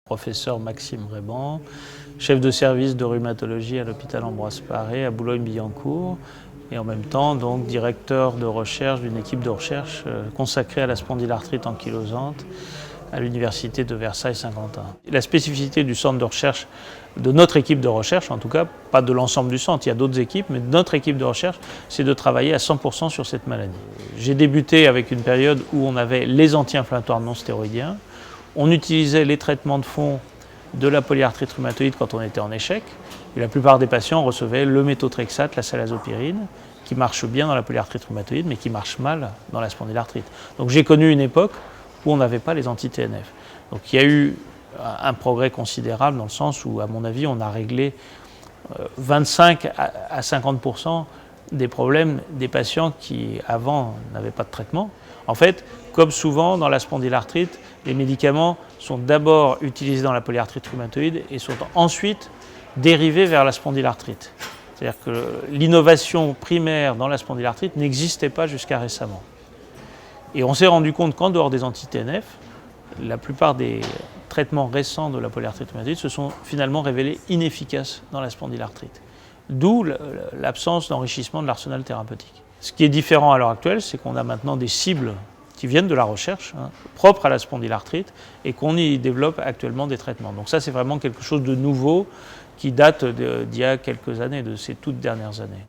Professeur Maxime Rayban, chef de service de rhumatologie à l'hôpital Ambroise Paré à Boulogne-Billancourt et en même temps donc directeur de recherche d'une équipe de recherche consacrée à la spondylarthrite ankylosante à l'université de Versailles-Saint-Quentin. La spécificité du centre de recherche, de notre équipe de recherche en tout cas, pas de l'ensemble du centre, il y a d'autres équipes, mais de notre équipe de recherche, c'est de travailler à 100% sur cette maladie. J'ai débuté avec une période où on avait les anti-inflammatoires non stéroïdiens. On utilisait les traitements de fond de la polyarthrite rhumatoïde quand on était en échec. Et la plupart des patients recevaient le méthotrexate, la salazopyrine, qui marche bien dans la polyarthrite rhumatoïde, mais qui marche mal dans la spondylarthrite. Donc j'ai connu une époque où on n'avait pas les anti-TNF. Donc il y a eu un progrès considérable dans le sens où, à mon avis, on a réglé 25 à 50% des problèmes des patients qui, avant, n'avaient pas de traitement. En fait, comme souvent dans la spondylarthrite, les médicaments sont d'abord utilisés dans la polyarthrite rhumatoïde et sont ensuite dérivés vers la spondylarthrite. C'est-à-dire que l'innovation primaire dans la spondylarthrite n'existait pas jusqu'à récemment. Et on s'est rendu compte qu'en dehors des anti-TNF, la plupart des traitements récents de la polyarthrite rhumatoïde se sont finalement révélés inefficaces dans la spondylarthrite. D'où l'absence d'enrichissement de l'arsenal thérapeutique. Ce qui est différent à l'heure actuelle, c'est qu'on a maintenant des cibles qui viennent de la recherche, propres à la spondylarthrite, et qu'on y développe actuellement des traitements. Donc ça, c'est vraiment quelque chose de nouveau qui date d'il y a quelques années, de ces toutes dernières années.